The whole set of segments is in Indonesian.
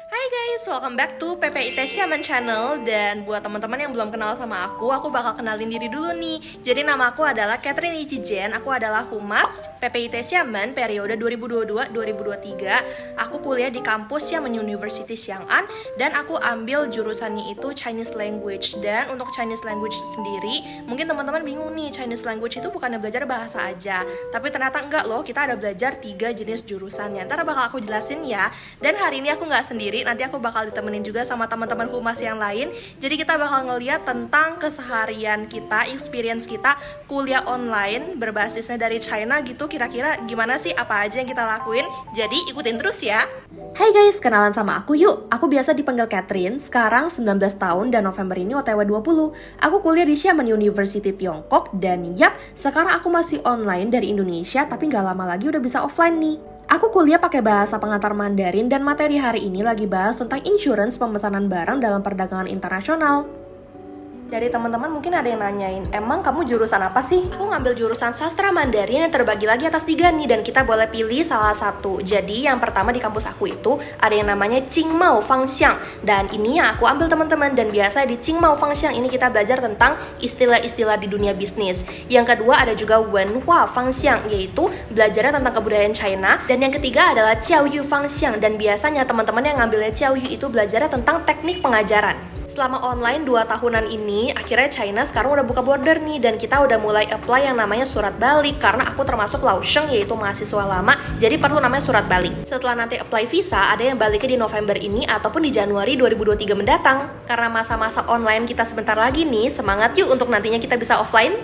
Hai guys, welcome back to PPIT Xiamen Channel. Dan buat teman-teman yang belum kenal sama aku bakal kenalin diri dulu nih. Jadi nama aku adalah Catherine Ichijen. Aku adalah Humas PPIT Xiamen periode 2022-2023. Aku kuliah di kampus Xiamen University Xiang'an dan aku ambil jurusannya itu Chinese Language. Dan untuk Chinese Language sendiri, mungkin teman-teman bingung nih, Chinese Language itu bukannya belajar bahasa aja, tapi ternyata enggak loh, kita ada belajar 3 jenis jurusannya. Ntar bakal aku jelasin ya. Dan hari ini aku nggak sendiri, nanti aku bakal ditemenin juga sama teman-teman humas yang lain. Jadi kita bakal ngeliat tentang keseharian kita, experience kita kuliah online berbasisnya dari China gitu. Kira-kira gimana sih, apa aja yang kita lakuin. Jadi ikutin terus ya. Hai guys, kenalan sama aku yuk. Aku biasa dipanggil Catherine, sekarang 19 tahun dan November ini OTW 20. Aku kuliah di Xiamen University Tiongkok dan yap, sekarang aku masih online dari Indonesia tapi nggak lama lagi udah bisa offline nih. Aku kuliah pakai bahasa pengantar Mandarin dan materi hari ini lagi bahas tentang insurance pemesanan barang dalam perdagangan internasional. Dari teman-teman mungkin ada yang nanyain, emang kamu jurusan apa sih? Aku ngambil jurusan sastra Mandarin yang terbagi lagi atas 3 nih, dan kita boleh pilih salah satu. Jadi yang pertama di kampus aku itu ada yang namanya Qingmao Fangxiang, dan ini yang aku ambil teman-teman. Dan biasa di Qingmao Fangxiang ini kita belajar tentang istilah-istilah di dunia bisnis. Yang kedua ada juga Wenhua Fangxiang, yaitu belajarnya tentang kebudayaan China. Dan yang ketiga adalah Jiaoyu Fangxiang, dan biasanya teman-teman yang ngambilnya Jiaoyu itu belajarnya tentang teknik pengajaran. Selama online 2 tahunan ini, akhirnya China sekarang udah buka border nih, dan kita udah mulai apply yang namanya surat balik. Karena aku termasuk Laosheng, yaitu mahasiswa lama, jadi perlu namanya surat balik. Setelah nanti apply visa, ada yang baliknya di November ini ataupun di Januari 2023 mendatang. Karena masa-masa online kita sebentar lagi nih, semangat yuk untuk nantinya kita bisa offline.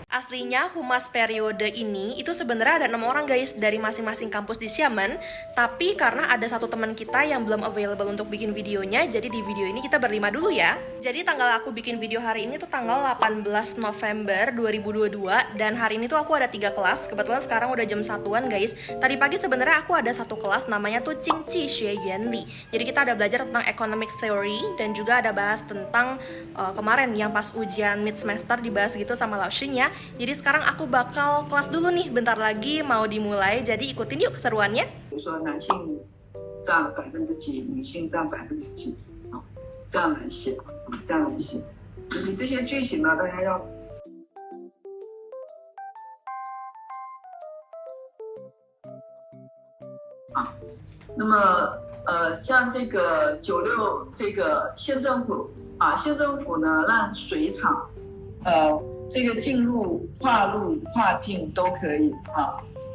Aslinya humas periode ini itu sebenarnya ada 6 orang guys dari masing-masing kampus di Xiamen. Tapi karena ada satu teman kita yang belum available untuk bikin videonya, jadi di video ini kita berlima dulu ya. Jadi tanggal aku bikin video hari ini tuh tanggal 18 November 2022. Dan hari ini tuh aku ada 3 kelas. Kebetulan sekarang udah jam 1-an guys. Tadi pagi sebenarnya aku ada satu kelas namanya tuh Jingji Xue Yuan Li. Jadi kita ada belajar tentang economic theory dan juga ada bahas tentang kemarin yang pas ujian mid semester dibahas gitu sama Laosheng ya. Jadi sekarang aku bakal kelas dulu nih, bentar lagi mau dimulai, jadi ikutin yuk keseruannya. 比如说男性占几%，女性占几%，这样来写，这样来写，就是这些句型呢，大家要。那么像这个96这个县政府县政府呢让水厂这个进入、跨入、跨境都可以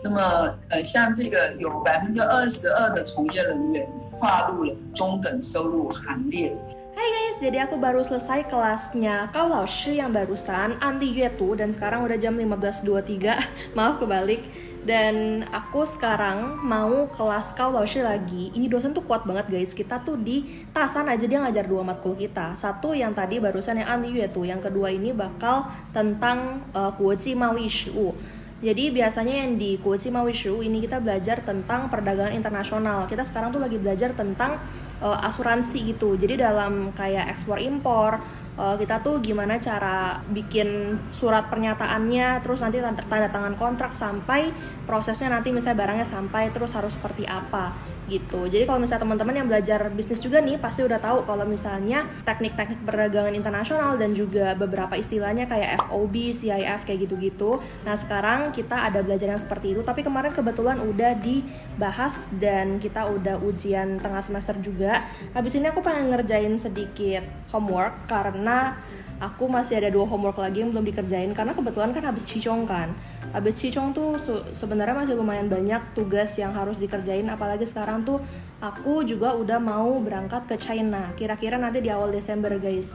那么像这个有22%的从业人员跨入了中等收入行列。Hai guys, jadi aku baru selesai kelasnya Kau Laoshi yang barusan, Anli Yuetu, dan sekarang udah jam 15.23, maaf kebalik. Dan aku sekarang mau kelas Kau Laoshi lagi. Ini dosen tuh kuat banget guys, kita tuh di Tasan aja dia ngajar 2 matkul kita. Satu yang tadi barusan yang Anli Yuetu, yang kedua ini bakal tentang Guoji Mawi Shiwu. Jadi biasanya yang di Guoji Mawi Shiwu ini kita belajar tentang perdagangan internasional. Kita sekarang tuh lagi belajar tentang asuransi gitu. Jadi dalam kayak ekspor impor, kita tuh gimana cara bikin surat pernyataannya, terus nanti tanda tangan kontrak sampai prosesnya nanti misalnya barangnya sampai, terus harus seperti apa gitu. Jadi kalau misalnya teman-teman yang belajar bisnis juga nih pasti udah tahu kalau misalnya teknik-teknik perdagangan internasional dan juga beberapa istilahnya kayak FOB, CIF kayak gitu-gitu. Nah sekarang kita ada belajar yang seperti itu, tapi kemarin kebetulan udah dibahas dan kita udah ujian tengah semester juga. Habis ini aku pengen ngerjain sedikit homework karena aku masih ada 2 homework lagi yang belum dikerjain karena kebetulan kan habis Qicong kan. Habis Qicong tuh sebenarnya masih lumayan banyak tugas yang harus dikerjain, apalagi sekarang tuh aku juga udah mau berangkat ke China. Kira-kira nanti di awal Desember guys.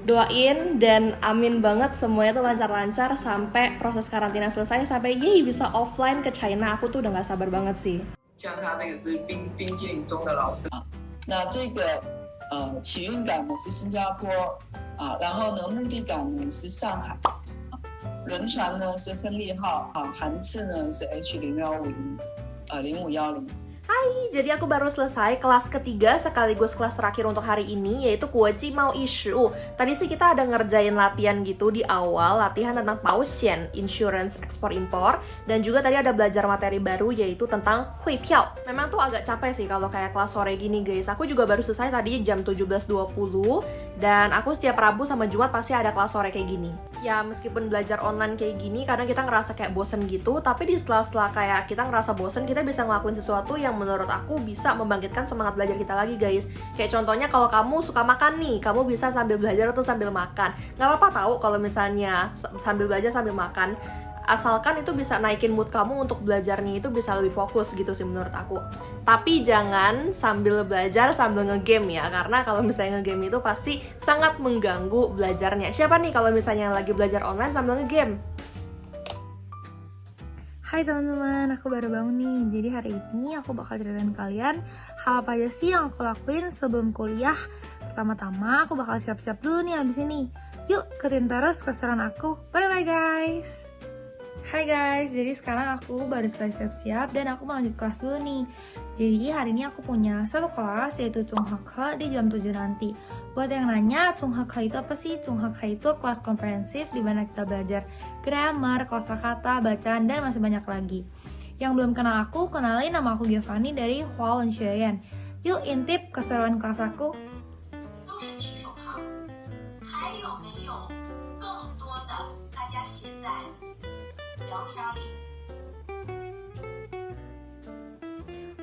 Doain dan amin banget semuanya tuh lancar-lancar sampai proses karantina selesai, sampai yeay bisa offline ke China. Aku tuh udah gak sabar banget sih. 像他这个是冰激凌中的老师那这个起运港呢是新加坡然后呢目的港呢是上海轮船呢是亨利号航次呢是 H01500510 Jadi aku baru selesai kelas ketiga sekaligus kelas terakhir untuk hari ini, yaitu Kuoji Mau Ishu. Tadi sih kita ada ngerjain latihan gitu di awal, latihan tentang Baoxian, insurance ekspor impor, dan juga tadi ada belajar materi baru yaitu tentang Hui Piao. Memang tuh agak capek sih kalau kayak kelas sore gini guys. Aku juga baru selesai tadi jam 17.20, dan aku setiap Rabu sama Jumat pasti ada kelas sore kayak gini. Ya meskipun belajar online kayak gini, kadang kita ngerasa kayak bosen gitu, tapi di sela-sela kayak kita ngerasa bosen, kita bisa ngelakuin sesuatu yang menurut aku bisa membangkitkan semangat belajar kita lagi guys. Kayak contohnya kalau kamu suka makan nih, kamu bisa sambil belajar atau sambil makan. Gak apa-apa tahu kalau misalnya sambil belajar sambil makan, asalkan itu bisa naikin mood kamu untuk belajarnya itu bisa lebih fokus gitu sih menurut aku. Tapi jangan sambil belajar sambil ngegame ya, karena kalau misalnya ngegame itu pasti sangat mengganggu belajarnya. Siapa nih kalau misalnya lagi belajar online sambil ngegame? Hai teman-teman, aku baru bangun nih. Jadi hari ini aku bakal ceritain kalian hal apa aja sih yang aku lakuin sebelum kuliah. Pertama-tama aku bakal siap-siap dulu nih abis ini. Yuk ikutin terus keseruan aku. Bye-bye guys. Hai guys, jadi sekarang aku baru selesai siap-siap dan aku mau lanjut kelas dulu nih. Jadi hari ini aku punya satu kelas yaitu Chunghakha di jam 7 nanti. Buat yang nanya, Chunghakha itu apa sih? Chunghakha itu kelas komprehensif di mana kita belajar grammar, kosakata, bacaan, dan masih banyak lagi. Yang belum kenal aku, kenalin nama aku Giovanni dari Hualien Xueyan. Yuk intip keseruan kelas aku.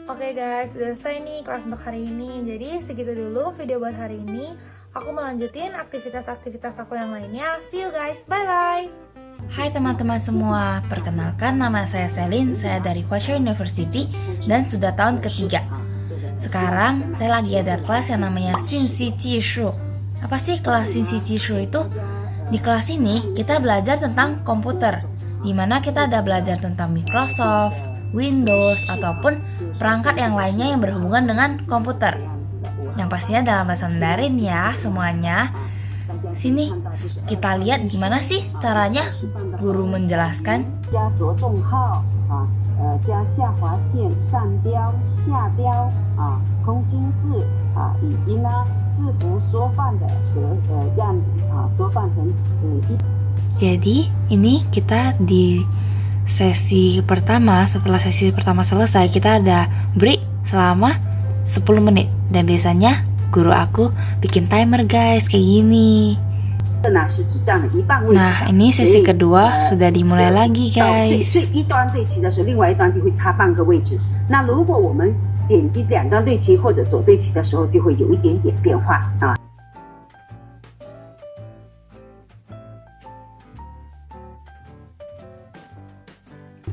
Oke guys, sudah selesai nih kelas untuk hari ini. Jadi segitu dulu video buat hari ini. Aku melanjutin aktivitas-aktivitas aku yang lainnya. See you guys, bye-bye. Hai teman-teman semua, perkenalkan nama saya Selin, saya dari Huachuan University dan sudah tahun ketiga. Sekarang saya lagi ada kelas yang namanya Xinxi Jishu. Apa sih kelas Xinxi Jishu itu? Di kelas ini kita belajar tentang komputer, di mana kita ada belajar tentang Microsoft, Windows, ataupun perangkat yang lainnya yang berhubungan dengan komputer. Yang pastinya dalam bahasa Mandarin ya semuanya. Sini kita lihat gimana sih caranya guru menjelaskan. Jadi ini kita di sesi pertama. Setelah sesi pertama selesai, kita ada break selama 10 menit. Dan biasanya guru aku bikin timer guys, kayak gini. Nah, ini sesi kedua sudah dimulai lagi guys.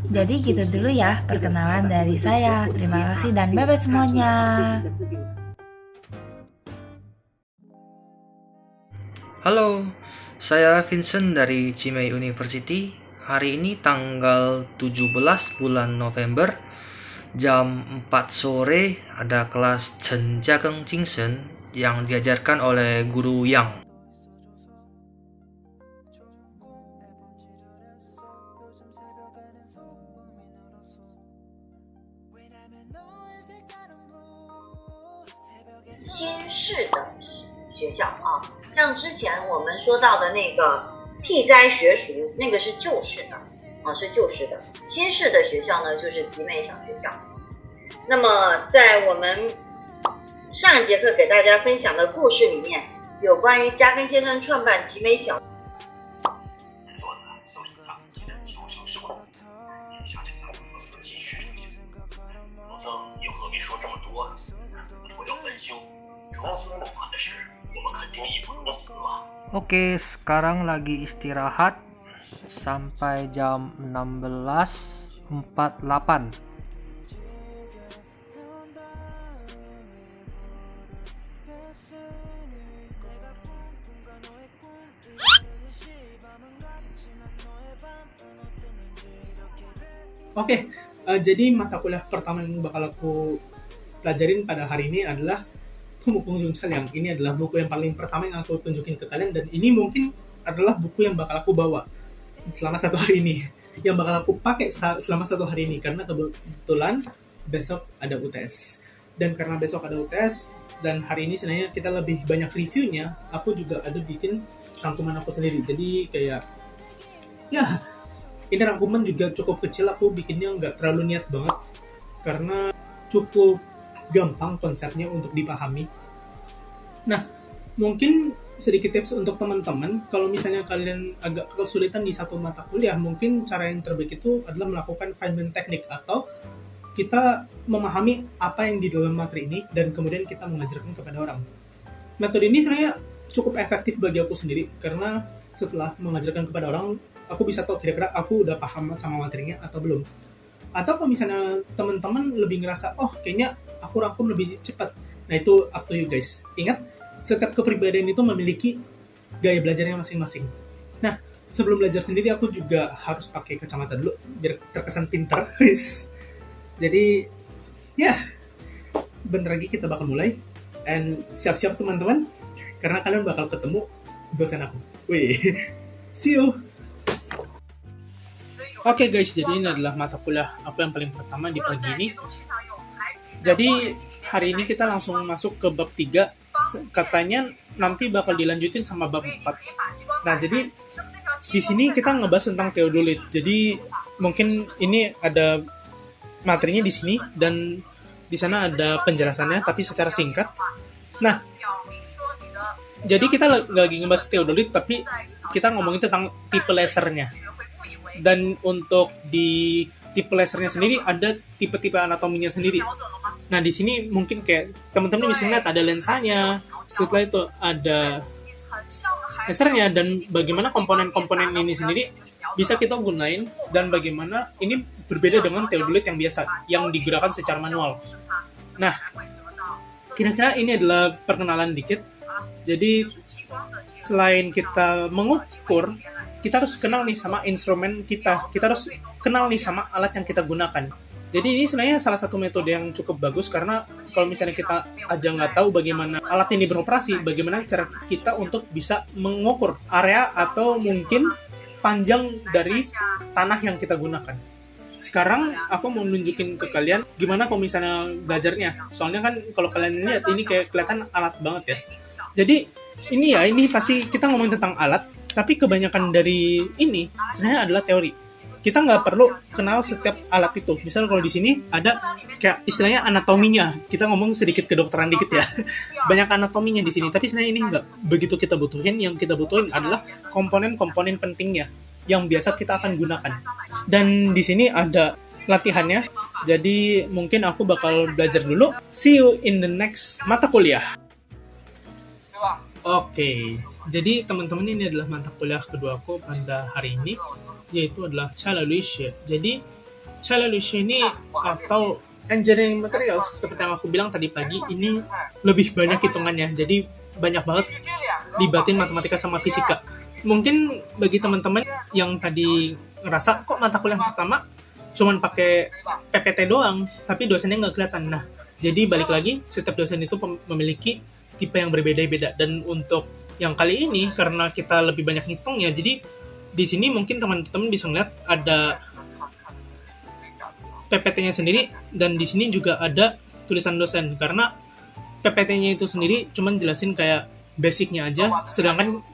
Jadi gitu dulu ya perkenalan dari saya. Terima kasih dan bye-bye semuanya. Halo, saya Vincent dari Jimei University. Hari ini tanggal 17 bulan November, jam 4 sore ada kelas Chen Jiageng Jingsen yang diajarkan oleh guru Yang. Xinshi 的学校啊，像之前我们说到的那个替斋学塾，那个是旧式的啊，是旧式的。新式的学校呢，就是集美小学校。那么在我们上一节课给大家分享的故事里面，有关于加根先生创办集美小。做的都是当今的技术手术，也想这个我仔细学出去，否则又何必说这么多？佛陀要翻修，如此梦幻的事，我们肯定义不容辞嘛。Oke, sekarang lagi istirahat sampai jam 16.48. Oke, jadi mata kuliah pertama yang bakal aku pelajarin pada hari ini adalah Tumukung Junsal. Yang ini adalah buku yang paling pertama yang aku tunjukin ke kalian, dan ini mungkin adalah buku yang bakal aku bawa selama 1 hari ini, yang bakal aku pakai selama 1 hari ini, karena kebetulan besok ada UTS. Dan karena besok ada UTS, dan hari ini sebenarnya kita lebih banyak reviewnya, aku juga ada bikin rangkuman aku sendiri. Jadi kayak, ya, ini rangkuman juga cukup kecil, aku bikinnya nggak terlalu niat banget. Karena cukup gampang konsepnya untuk dipahami. Nah, mungkin sedikit tips untuk teman-teman, kalau misalnya kalian agak kesulitan di satu mata kuliah, mungkin cara yang terbaik itu adalah melakukan Feynman Technique, atau kita memahami apa yang di dalam materi ini dan kemudian kita mengajarkan kepada orang. Metode ini sebenarnya cukup efektif bagi aku sendiri, karena setelah mengajarkan kepada orang, aku bisa tahu kira-kira aku udah paham sama materinya atau belum. Atau kalau misalnya teman-teman lebih ngerasa, oh kayaknya aku rangkum lebih cepat, nah itu up to you guys. Ingat, setiap kepribadian itu memiliki gaya belajarnya masing-masing. Nah, sebelum belajar sendiri aku juga harus pakai kacamata dulu biar terkesan pintar. Jadi, ya, bentar lagi kita bakal mulai. And siap-siap teman-teman, karena kalian bakal ketemu dosen aku. Wih, see you! Oke guys, jadi ini adalah mata kuliah aku yang paling pertama di pagi ini. Jadi, hari ini kita langsung masuk ke bab 3. Katanya nanti bakal dilanjutin sama bab 4. Nah, jadi di sini kita ngebahas tentang theodolit. Jadi, mungkin ini ada materinya di sini dan di sana ada penjelasannya tapi secara singkat. Nah, jadi kita lagi ngebahas theodolit tapi kita ngomongin tentang tipe lasernya. Dan untuk di tipe lasernya sendiri ada tipe-tipe anatominya sendiri. Nah, di sini mungkin kayak teman-teman bisa lihat ada lensanya, setelah itu ada lasernya, dan bagaimana komponen-komponen ini sendiri bisa kita gunain dan bagaimana ini berbeda dengan theodolit yang biasa yang digunakan secara manual. Nah, kira-kira ini adalah perkenalan dikit. Jadi selain kita mengukur, kita harus kenal nih sama instrumen kita. Kita harus kenal nih sama alat yang kita gunakan. Jadi ini sebenarnya salah satu metode yang cukup bagus, karena kalau misalnya kita aja nggak tahu bagaimana alat ini beroperasi, bagaimana cara kita untuk bisa mengukur area atau mungkin panjang dari tanah yang kita gunakan. Sekarang aku mau nunjukin ke kalian gimana kalau misalnya belajarnya. Soalnya kan kalau kalian lihat ini kayak kelihatan alat banget ya. Jadi ini pasti kita ngomongin tentang alat, tapi kebanyakan dari ini sebenarnya adalah teori. Kita nggak perlu kenal setiap alat itu. Misal kalau di sini ada kayak istilahnya anatominya. Kita ngomong sedikit kedokteran dikit ya. Banyak anatominya di sini. Tapi sebenarnya ini nggak begitu kita butuhin. Yang kita butuhin adalah komponen-komponen pentingnya yang biasa kita akan gunakan. Dan di sini ada latihannya. Jadi mungkin aku bakal belajar dulu. See you in the next mata kuliah. Oke, jadi teman-teman ini adalah mata kuliah kedua aku pada hari ini, yaitu adalah Chalalische. Jadi Chalalische ini atau engineering materials, seperti yang aku bilang tadi pagi, ini lebih banyak hitungannya. Jadi banyak banget libatin matematika sama fisika. Mungkin bagi teman-teman yang tadi ngerasa kok mata kuliah pertama cuman pakai PPT doang, tapi dosennya nggak kelihatan. Nah, jadi balik lagi, setiap dosen itu memiliki tipe yang berbeda-beda. Dan untuk yang kali ini, karena kita lebih banyak ngitung ya, jadi di sini mungkin teman-teman bisa ngeliat ada PPT-nya sendiri, dan di sini juga ada tulisan dosen, karena PPT-nya itu sendiri cuman jelasin kayak basicnya aja, sedangkan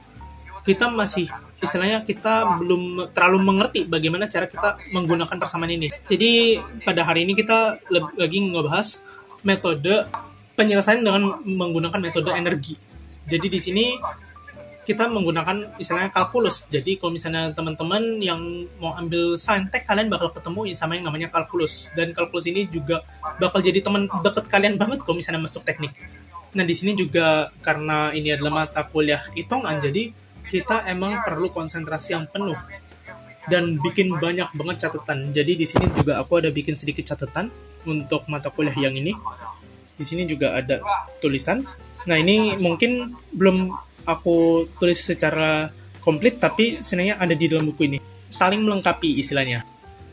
kita masih istilahnya kita belum terlalu mengerti bagaimana cara kita menggunakan persamaan ini. Jadi pada hari ini kita lagi ngebahas metode penyelesaian dengan menggunakan metode energi. Jadi di sini kita menggunakan istilahnya kalkulus. Jadi kalau misalnya teman-teman yang mau ambil saintek, kalian bakal ketemu sama yang namanya kalkulus. Dan kalkulus ini juga bakal jadi teman deket kalian banget kalau misalnya masuk teknik. Nah, di sini juga karena ini adalah mata kuliah hitungan, jadi kita emang perlu konsentrasi yang penuh dan bikin banyak banget catatan. Jadi di sini juga aku ada bikin sedikit catatan untuk mata kuliah yang ini. Di sini juga ada tulisan. Nah, ini mungkin belum aku tulis secara komplit, tapi sebenarnya ada di dalam buku ini. Saling melengkapi istilahnya.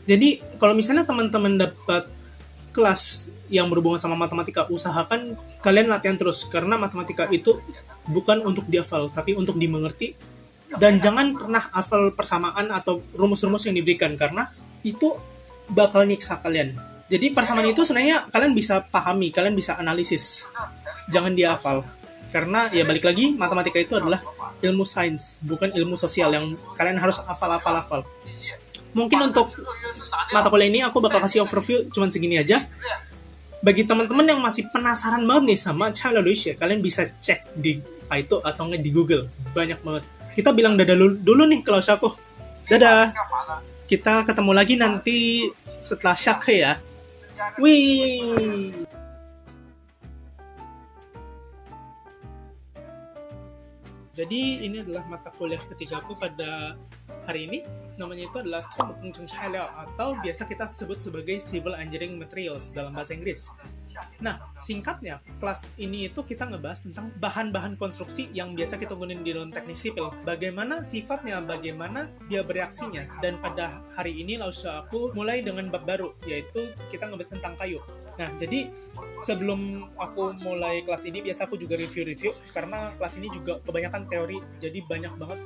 Jadi, kalau misalnya teman-teman dapat kelas yang berhubungan sama matematika, usahakan kalian latihan terus. Karena matematika itu bukan untuk dihafal, tapi untuk dimengerti. Dan jangan pernah hafal persamaan atau rumus-rumus yang diberikan, karena itu bakal nyiksa kalian. Jadi persamaan itu sebenarnya kalian bisa pahami, kalian bisa analisis. Jangan dihafal. Karena ya balik lagi, matematika itu adalah ilmu sains, bukan ilmu sosial yang kalian harus hafal. Mungkin untuk mata kuliah ini aku bakal kasih overview cuman segini aja. Bagi teman-teman yang masih penasaran banget nih sama China Lucia, kalian bisa cek di Paito atau nggak di Google. Banyak banget. Kita bilang dadah dulu nih kalau aku. Dadah. Kita ketemu lagi nanti setelah Syakhe ya. Wih. Jadi ini adalah mata kuliah ketiga aku pada hari ini. Namanya itu adalah atau biasa kita sebut sebagai Civil Engineering Materials dalam bahasa Inggris. Nah, singkatnya, kelas ini itu kita ngebahas tentang bahan-bahan konstruksi yang biasa kita gunain di dalam teknik sipil. Bagaimana sifatnya, bagaimana dia bereaksinya. Dan pada hari ini langsung aku mulai dengan bab baru, yaitu kita ngebahas tentang kayu. Nah, jadi sebelum aku mulai kelas ini, biasa aku juga review-review, karena kelas ini juga kebanyakan teori, jadi banyak banget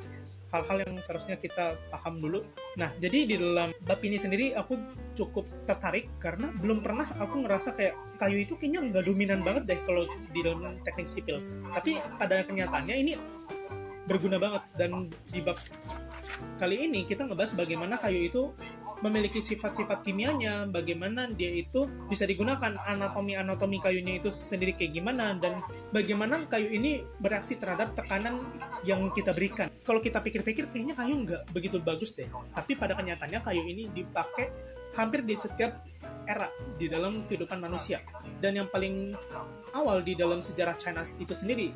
hal-hal yang seharusnya kita paham dulu. Nah, jadi di dalam bab ini sendiri aku cukup tertarik karena belum pernah aku ngerasa kayak kayu itu kayaknya nggak dominan banget deh kalau di dalam teknik sipil. Tapi pada kenyataannya ini berguna banget, dan di bab kali ini kita ngebahas bagaimana kayu itu memiliki sifat-sifat kimianya, bagaimana dia itu bisa digunakan, anatomi kayunya itu sendiri kayak gimana, dan bagaimana kayu ini bereaksi terhadap tekanan yang kita berikan. Kalau kita pikir-pikir, kayaknya kayu nggak begitu bagus deh. Tapi pada kenyataannya kayu ini dipakai hampir di setiap era di dalam kehidupan manusia. Dan yang paling awal di dalam sejarah China itu sendiri,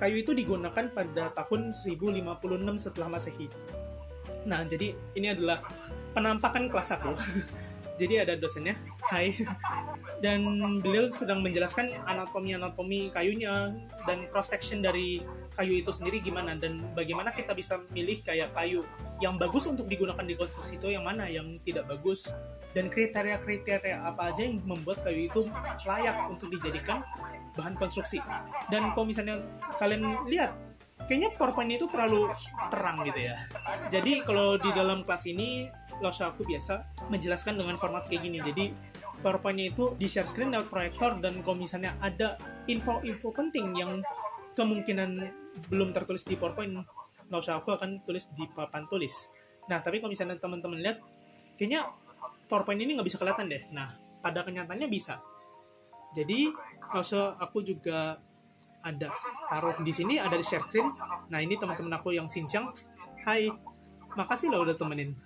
kayu itu digunakan pada tahun 1056 setelah Masehi. Nah, jadi ini adalah penampakan kelas aku. Jadi ada dosennya, hai, dan beliau sedang menjelaskan anatomi kayunya dan cross section dari kayu itu sendiri gimana, dan bagaimana kita bisa milih kayak kayu yang bagus untuk digunakan di konstruksi itu, yang mana yang tidak bagus, dan kriteria apa aja yang membuat kayu itu layak untuk dijadikan bahan konstruksi. Dan kalau misalnya kalian lihat, kayaknya PowerPoint itu terlalu terang gitu ya. Jadi kalau di dalam kelas ini aku biasa menjelaskan dengan format kayak gini. Jadi PowerPoint-nya itu di share screen lewat proyektor, dan kalau misalnya ada info-info penting yang kemungkinan belum tertulis di PowerPoint, aku akan tulis di papan tulis. Nah, tapi kalau misalnya teman-teman lihat, kayaknya PowerPoint ini nggak bisa kelihatan deh. Nah, pada kenyataannya bisa. Jadi aku juga ada taruh di sini, ada di share screen. Nah, ini teman-teman aku yang Xinjiang. Hai, makasih loh udah temenin.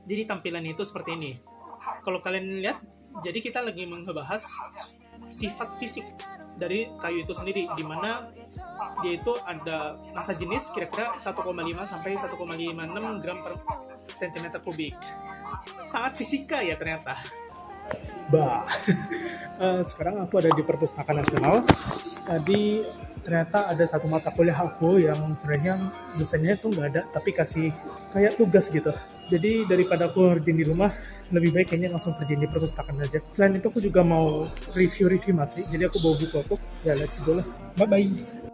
Jadi tampilannya itu seperti ini. Kalau kalian lihat, jadi kita lagi membahas sifat fisik dari kayu itu sendiri, di mana dia itu ada massa jenis kira-kira 1,5 sampai 1,56 gram per cm kubik. Sangat fisika ya ternyata. Sekarang aku ada di Perpustakaan Nasional. Tadi ternyata ada satu mata kuliah aku yang sebenarnya dosennya tuh nggak ada, tapi kasih kayak tugas gitu. Jadi daripada aku ngerjain di rumah, lebih baik kayaknya langsung kerjain di perpustakaan aja. Selain itu aku juga mau review materi, jadi aku bawa buku aku. Ya let's go lah. Bye-bye.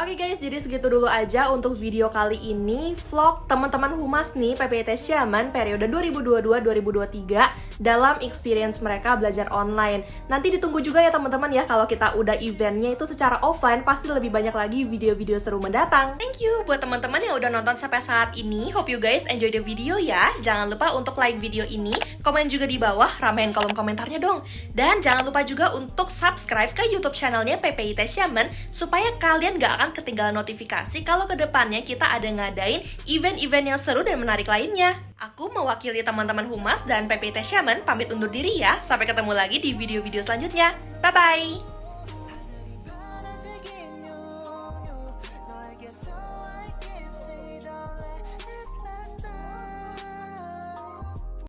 Oke guys, jadi segitu dulu aja untuk video kali ini. Vlog teman-teman humas nih PPIT Xiamen periode 2022-2023 dalam experience mereka belajar online. Nanti ditunggu juga ya teman-teman ya, kalau kita udah eventnya itu secara offline, pasti lebih banyak lagi video-video seru mendatang. Thank you buat teman-teman yang udah nonton sampai saat ini. Hope you guys enjoy the video ya. Jangan lupa untuk like video ini, komen juga di bawah, ramein kolom komentarnya dong. Dan jangan lupa juga untuk subscribe ke YouTube channelnya PPIT Xiamen supaya kalian gak akan ketinggalan notifikasi kalau kedepannya kita ada ngadain event-event yang seru dan menarik lainnya. Aku mewakili teman-teman humas dan PPIT Xiamen pamit undur diri ya. Sampai ketemu lagi di video-video selanjutnya. Bye-bye!